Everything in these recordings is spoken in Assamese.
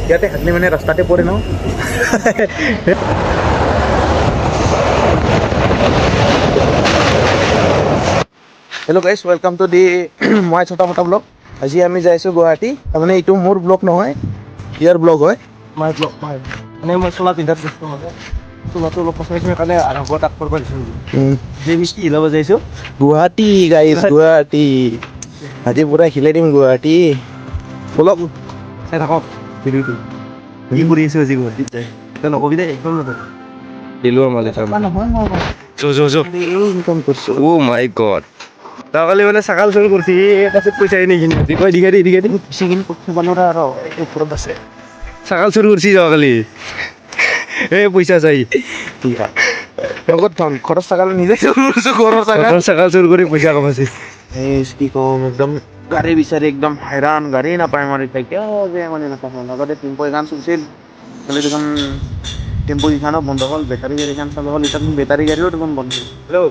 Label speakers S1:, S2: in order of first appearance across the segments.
S1: ইয়াতে হাতলি মানে ৰাস্তাতে পৰে ন hello' guys welcome to the মই ছটা ফটা ব্লগ আজি আমি যাই আছোঁ গুৱাহাটী তাৰমানে এইটো মোৰ ব্লগ নহয় ইয়াৰ ব্লগ হয় মাই ব্লগ মানে মই চোলা পিন্ধাত ব্যস্ত হ'লে চোলাটো অলপ পচাইছোঁ সেইকাৰণে আৰম্ভ তাক কৰিব দিছোঁ কি ল'ব যাইছোঁ গুৱাহাটী গাইজ গুৱাহাটী আজি পূৰা হিলাই দিম গুৱাহাটী বলক চাই থাকক ভিডিঅ'টো কি কৰি আছোঁ আজি গুৱাহাটীত যায় তই নকবি দেই একদম নকবি দিলোঁ আমালে অ' মাই গড তই কালি মানে ছাগাল চুৰ কৰিছি তাৰপিছত পইচা নিকিনি কয় দিঘা দি পইচাখিনি বানোৰা আৰু ওপৰত আছে ছাগাল চুৰ কৰিছি যোৱাকালি এই পইচা চাই লগত ধন ঘৰৰ ছাগাল নিজে চুৰ কৰিছোঁ ঘৰৰ ছাগাল চুৰ কৰি পইচা কমাইছে এই কি ক'ম একদম গাড়ী বিচাৰি একদম হাইৰাণ গাড়ী নাপায় আমাৰ এতিয়া কিয় যে মানে নাপায় লগতে টেম্পু এখন চলিছিল খালি দেখোন টেম্পু কেইখনো বন্ধ হ'ল বেটাৰী গাড়ীখন চাব হ'ল এতিয়া বেটাৰী গাড়ীও দেখোন বন্ধ হেল্ল'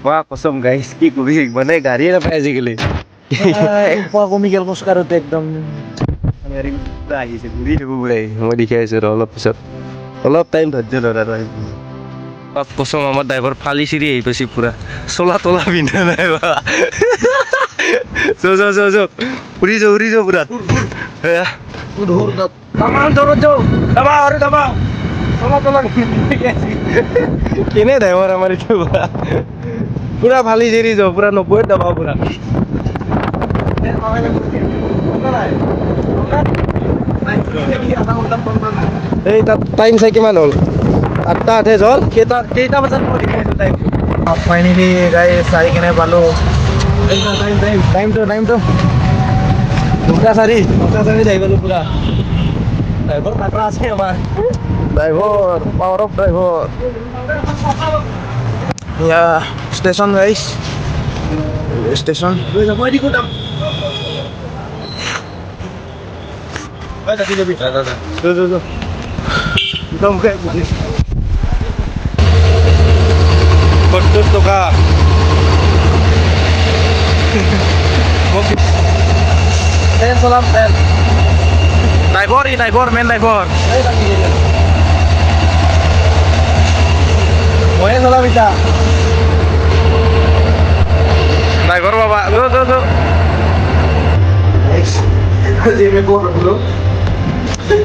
S1: কোৱা কচম গাইছ কি কবি মানে গাড়ীয়ে নাপায় আজিকালি এক পোৱা কমি গ'ল খোজকাঢ়োতে একদম আহিছে ঘূৰি থাকোঁ বোলে মই দেখাই আছোঁ ৰ অলপ পিছত অলপ টাইম ধৈৰ্য ধৰ আৰু কচম আমাৰ ড্ৰাইভাৰ ফালি চিৰি আহি পাইছে পূৰা চোলা তোলা পিন্ধা নাই উৰি যাওঁ পূৰা কেনে ড্ৰাইভাৰ আমাৰ এইটো পূৰা ফালি চিৰি যাওঁ পূৰা 90 দবাও পূৰা এই তাত টাইম চাই কিমান হ'ল 8টা 28 হ'ল কেইটা বজাত মই দেখাইছোঁ টাইম ফাইনেলি গাই চাই কেনে পালোঁ টাইমটো 2টা 4 যাই পালোঁ পূৰা ড্ৰাইভাৰ মাত্ৰ আছে আমাৰ ড্ৰাইভাৰ পাৱাৰ অফ ড্ৰাইভাৰ ইয়া ষ্টেচন গাইছ ষ্টেচন $70 চলাম ড্ৰাইভাৰ মেইন ড্ৰাইভাৰ ময়ে চলাম এতিয়া ড্ৰাইভাৰ বাবা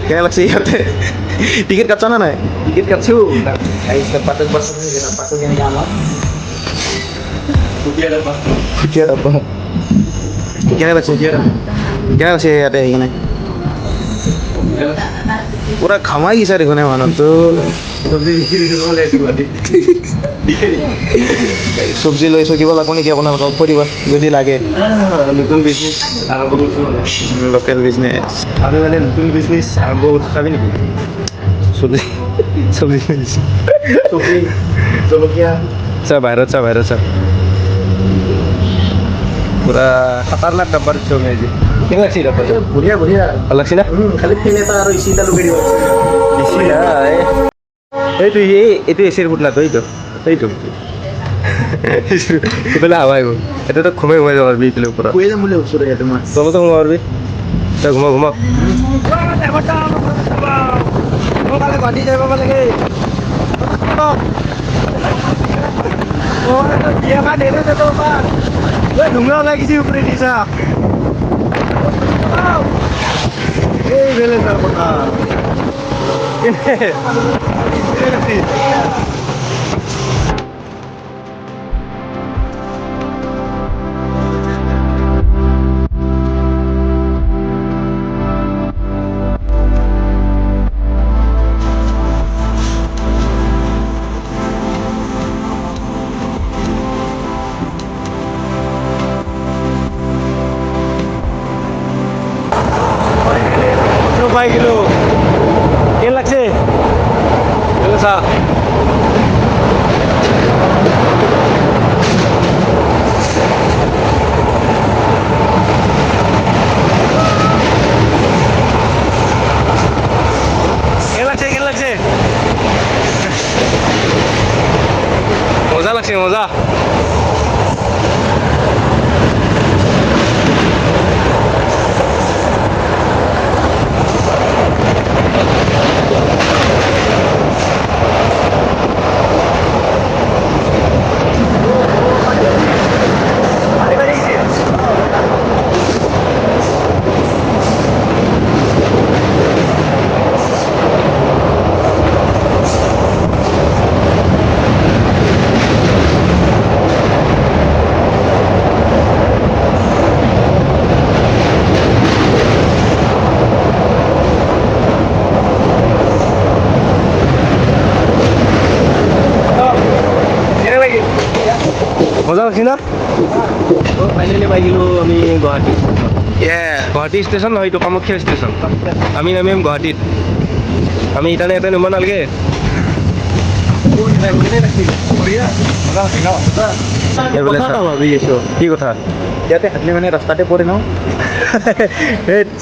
S1: কেনে লাগছে ইয়াতে টিকেট কাটছ না নাই টিকেট কাটছোঁ কেনে লাগছে ইয়াতে আহি কিনে পুৰা ঘামাই গৈছে দেখোন মানুহটো চব্জি লৈ চকিব লাগিব নেকি আপোনাৰ কৈ দিব যদি লাগে নতুন বিজনেছ আৰম্ভ কৰিছোঁ লোকেল বিজনেছ আৰু মানে নতুন বিজনেছ আৰম্ভ চাবি নেকি চব্জি জলকীয়া চা বাহিৰত চা পুৰা খাতাৰনাক ডাব্বা দিছোঁ আমি আজি কেনে লাগছে ডাব্বাটো বঢ়িয়া ভাল লাগছে না খালি ফেন এটা আৰু এচি এটা লগাই দিব এচি নাই এইটো এচিৰ ফুট না এইটো এইফালে হাৱা আহিব এতিয়াতো ঘুমাই যাব পাৰিবি এইফালে ওপৰত শুই যাম বুলি ভাবিছোঁ ইয়াতে মই তলতো ঘুমাব পাৰিবি তই ঘুমা গুৱাহাটী যাব লাগে ধুমা ওলাই গৈছে উপৰে দিছা এই বেলে তাৰ কথা পাই গেলো কেন লাগছে চা কেন লাগছে মজা লাগছে মজা মজা হৈছে না ফাইনেলি পাই গ'লো আমি গুৱাহাটী গুৱাহাটী ষ্টেচন নহয় এইটো কামাখ্যা ষ্টেচন আমি নামিম গুৱাহাটীত আমি ইটানে এটা নিব নালাগে কি কথা
S2: ইয়াতে হাতলি মানে ৰাস্তাতে পৰে ন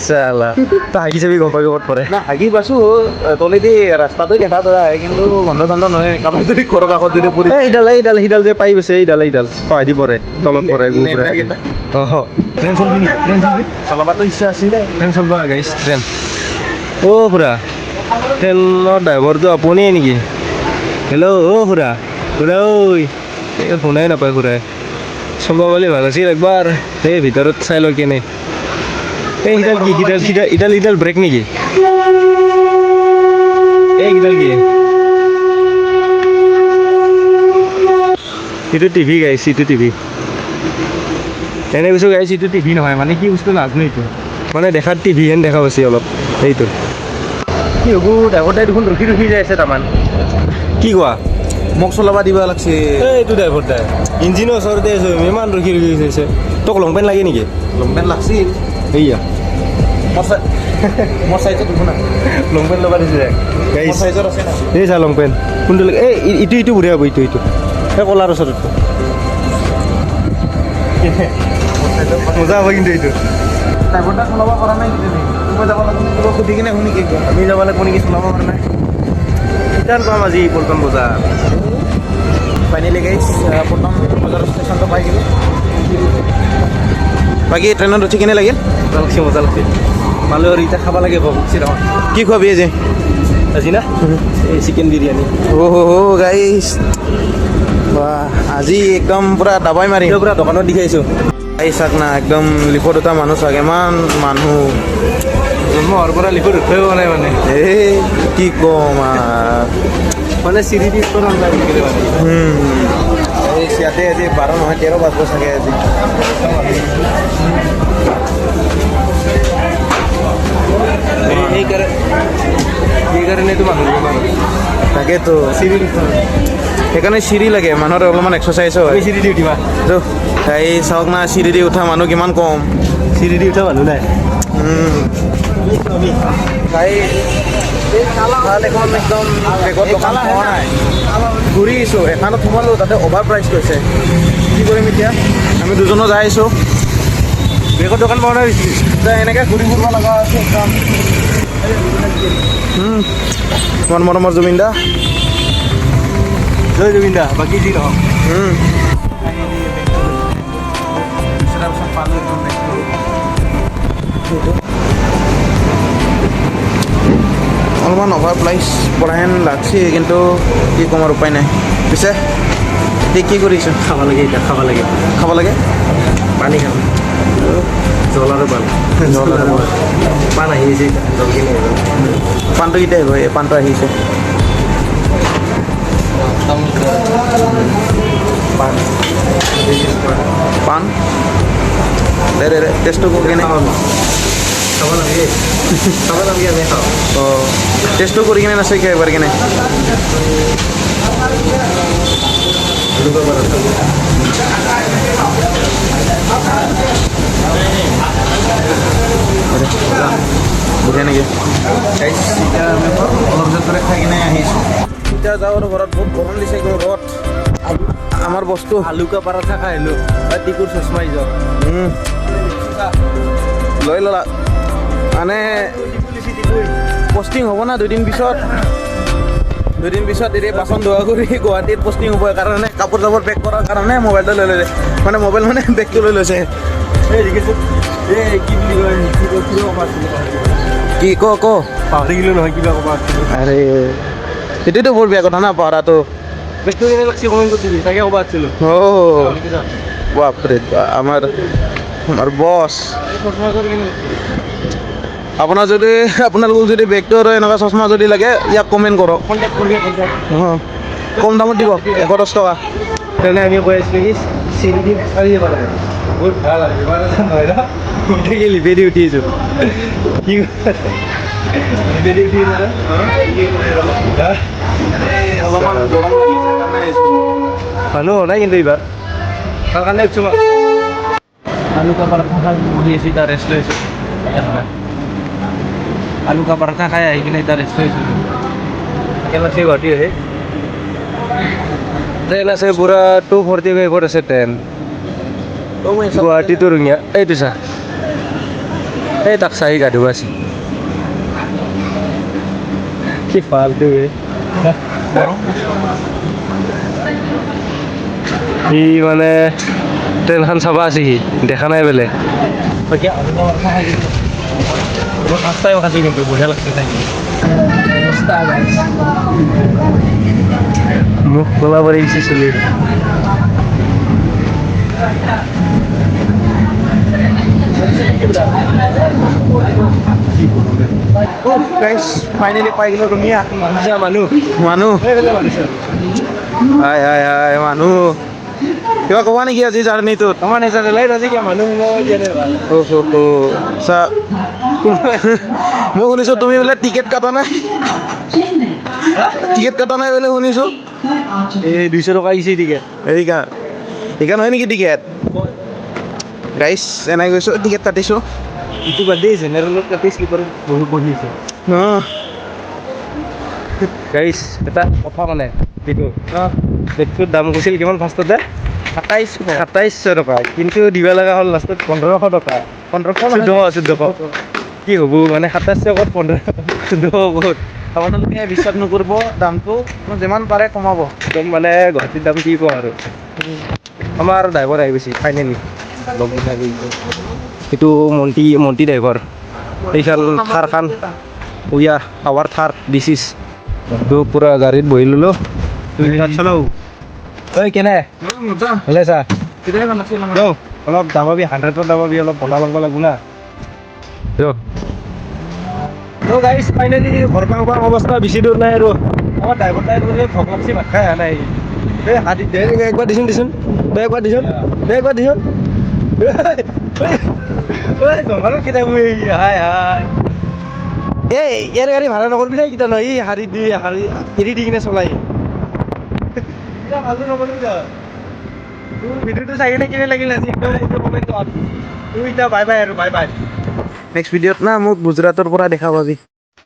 S1: চালা তই হাগি চাবি গম পাবি ক'ত পৰে
S2: না হাগি পাইছোঁ তলেদি ৰাস্তাটো দেখা যায় কিন্তু বন্ধ চন্ধ নহয় কাৰোবাৰ যদি ঘৰৰ কাষত যদি পৰি
S1: সিডাল যে পাই গৈছে এইডাল পাহাৰি পৰে তলত পৰে ট্ৰেইন
S2: চলাবাতো ইচ্ছা আছিলে
S1: ট্ৰেইন চলব গাইছ ট্ৰেইন অ' খুৰা ট্ৰেইনৰ ড্ৰাইভাৰটো আপুনিয়ে নেকি হেল্ল' অ' খুৰা ঐ এই ফোনাই নাপায় খুৰাই চলাব বুলি ভাল আছিল একবাৰ সেই ভিতৰত চাই লয় কেনে এই ইডাল ব্ৰেক নেকি এইকেইডাল কি এইটো টিভি গাইছ এইটো টিভি এনে কৈছোঁ গাইছ এইটো টিভি নহয় মানে কি বস্তু নাজানো এইটো মানে দেখাত টিভি হেন দেখা পাইছে অলপ সেইটো কি হ'ব ড্ৰাইভাৰটাই দেখোন ৰখি যাই আছে তাৰমান কি কোৱা
S2: মোক চলাব দিব লাগছে
S1: এইটো ড্ৰাইভাৰটাই ইঞ্জিনৰ ওচৰতে আছোঁ ইমান ৰখি আছে তোক লং পেণ্ট লাগে নেকি
S2: লং পেণ্ট লাগছিল
S1: এইয়া
S2: মোৰ চাইজত দেখোন
S1: লং পেণ্ট ল'ব দিছে
S2: মোৰ চাইজত আছে না
S1: এই চা লং পেণ্ট কোনটো লাগে এই ইটো বঢ়িয়া হ'ব ইটো এই কলাৰ ওচৰত মজা হ'ব কিন্তু এইটো
S2: ড্ৰাইভাৰটা চলাব পৰা নাই কিজানি তুমি যাব লাগিব কিবা সুধি কিনে শুনি কি
S1: আমি যাব লাগিব নেকি চলাব পৰা নাই কিমান পাম আজি পল্টন বজাৰ
S2: ফাইনেলি গাইছ প্ৰথম বজাৰ ষ্টেচনটো পাই গ'লোঁ বাকী ট্ৰেইনত উঠি কেনে লাগিল
S1: মজা লাগছে পালোঁ আৰু এতিয়া খাব লাগে চিৰামান
S2: কি খোৱাবি আজি
S1: আজি না এই চিকেন বিৰিয়ানী
S2: গাইছ আজি একদম পুৰা দাবাই মাৰি
S1: পুৰা দোকানত দি খাইছোঁ
S2: এই চাক না একদম লিখত উঠা মানুহ চাক ইমান মানুহ
S1: জন্ম হোৱাৰ পৰা লিখত উঠিব নাই মানে
S2: এই কি ক'ম
S1: মানে চিৰি দি
S2: এই ইয়াতে আজি 12 নহয় 13 বাজিব চাগে আজি
S1: সেইকাৰণেতো মানুহ
S2: তাকেতো
S1: চিৰি
S2: সেইকাৰণে চিৰি লাগে মানুহৰ অলপমান এক্সাৰচাইজো হয়
S1: চিৰি দি উঠিবা
S2: এই চাওক না চিৰি দি উঠা মানুহ কিমান কম
S1: চিৰি দি উঠা মানুহ নাই
S2: এখন একদম বেগত দোকান পোৱা নাই ঘূৰি আহিছোঁ এখনত সোমালোঁ তাতে অভাৰ প্ৰাইচ কৈছে কি কৰিম এতিয়া আমি দুজনো যাই আহিছোঁ
S1: বেগৰ দোকান পোৱা নাই
S2: এনেকৈ ঘূৰি ফুৰিব লগা আছে একদম ইমান মৰমৰ জুবিন দা
S1: জয় জুবিন দা বাকী যি নহওক
S2: অলপমান অভাৰ প্ৰাইচ পৰা হেন লাগছে কিন্তু কি ক'ম আৰু উপায় নাই পিছে কি কৰিছোঁ
S1: খাব লাগে এতিয়া খাব লাগে পানী খাম জল আৰু পাণ আহি আছে জল কিনি
S2: পাণটো কেতিয়া আহিব এই পাণটো আহিছে পাণ দে টেষ্টটো কেনে
S1: খাব লাগে আমি খাওঁ
S2: অঁ টেষ্টটো কৰি কিনে নাচাই কিয় এবাৰ কেনে বুঢ়িয়া নেকি এতিয়া আমি অলপ পিছত কৰি খাই কিনে আহিছোঁ এতিয়া যাওঁ আৰু ঘৰত বহুত গৰম দিছে ঘৰত আমাৰ বস্তু
S1: আলুকা পাৰাঠা খাই আহিলোঁ টিকুৰ চশমা যাওঁ
S2: লৈ ল'লা মানে পষ্টিং হ'ব না দুদিন পিছত এতিয়া বাচন ধোৱা কৰি গুৱাহাটীত পষ্টিং হ'ব কাৰণে কাপোৰ চাপোৰ পেক কৰাৰ কাৰণে মোবাইলটো লৈ লৈছে মানে মোবাইল মানে বেগটো লৈ লৈছে কি ক
S1: পাহৰি গ'লোঁ নহয় কিবা ক'ব
S2: আৰে সেইটোতো বৰ বেয়া কথা না পাহৰাটো
S1: বেগটো কেনে লাগছে কমেণ্ট কৰি দিবি তাকে ক'ব আছিলোঁ
S2: বাপৰে আমাৰ বছ আপোনালোকক যদি বেগটো আৰু এনেকুৱা চশমা যদি লাগে ইয়াক কমেণ্ট কৰক কম দামত দিব 110 টকা
S1: তেনে আমি কৈ আছিলোঁ কি চিৰি দি চাৰি যাব লাগে বহুত ভাল লাগে নহয় ন গোটেই লিপেদি উঠিছোঁ কি লিপেদি উঠি
S2: অলপমান গৰম লাগিছে
S1: মানুহ নাই কিন্তু এইবাৰ তাৰ কাৰণে উঠছো মই।
S2: आलू का पराठा खाई बহি আছোঁ এতিয়া ৰেষ্ট লৈ আছোঁ आलू का पराठा খাই আহি কিনে এতিয়া ৰেষ্ট লৈ আছোঁ
S1: কেনে আছে গুৱাহাটী আহি ট্ৰেইন আছে পুৰা 2:45 আছে ট্ৰেইন গুৱাহাটী টু ৰঙিয়া এইটো চা এই তাক চাহি গা ধুব আছে কি ফাল্টু সি মানে ট্ৰেইনখন চাবা আছে সি দেখা নাই বেলেগ
S2: ফাৰ্ষ্ট টাইম খাইছোঁ কিন্তু বঢ়িয়া লাগছে চাই
S1: মুখ কলা পৰি গৈছে চুলি
S2: ফাইনেলি পাই গ'লো ৰঙিয়া
S1: মানুহ
S2: মানুহ হাই হাই হাই মানুহ কিবা ক'বা নেকি আজি জাৰ্ণিটোত
S1: আমাৰ নেচাৰেল লাইট আজি কি মানুহ
S2: চা মই শুনিছোঁ তুমি বোলে টিকেট কাটা নাই টিকেট কাটা নাই বোলে শুনিছোঁ
S1: এই 200 টকা আহিছে টিকেট
S2: সেইকাৰণে হয় নেকি টিকেট গাইছ এনেই গৈছোঁ টিকেট কাটিছোঁ
S1: ইটো বাদ দি জেনেৰেলত কাটি শ্লিপাৰত বহুত বহিছে গাইছ এটা কথা মানে এইটো বেগটোৰ দাম কৈছিল কিমান ফাৰ্ষ্টতে 2700 টকা কিন্তু দিব লগা হ'ল লাষ্টত 1500 টকা 1400 কি হ'ব মানে 2700 ক'ত 1500 বহুত
S2: আপোনালোকে বিশ্বাস নকৰিব দামটো যিমান পাৰে কমাব
S1: একদম মানে গুৱাহাটীৰ দাম কি কওঁ আৰু আমাৰ ড্ৰাইভাৰ আহি গৈছে ফাইনেলি লগ এইটো মন্টি ড্ৰাইভাৰ এইখন থাৰখন উয়া আৱাৰ থাৰ দিছ ইজ তো পূৰা গাড়ীত বহি ল'লোঁ চলাও ঐ কেনে ভালে চা অলপ দাবাবি 100ত দাবাবি অলপ বনা ল'ব লাগিব না গাইছ ফাইনেলি ঘৰ পাওঁ অৱস্থা বেছি দূৰ নাই আৰু আমাৰ ড্ৰাইভাৰটাই ভোক লাগছি ভাত খাই অহা নাই এই হাতী একবাৰ দিছোন একবাৰ দিছোন জংঘলত কেইটা হাই হাই এই ইয়াৰ গাড়ী ভাড়া নকৰিবি নাই কেইটা নহয় এই হাৰি এৰি দি কিনে চলাই ভালো নকৰিবি ভিডিঅ'টো চাই কিনে কেনে লাগিল আজি একদম কমেণ্ট তুমি এতিয়া বাই বাই আৰু বাই বাই
S2: নেক্সট ভিডিঅ'ত না মোক গুজৰাটৰ পৰা দেখা পাবি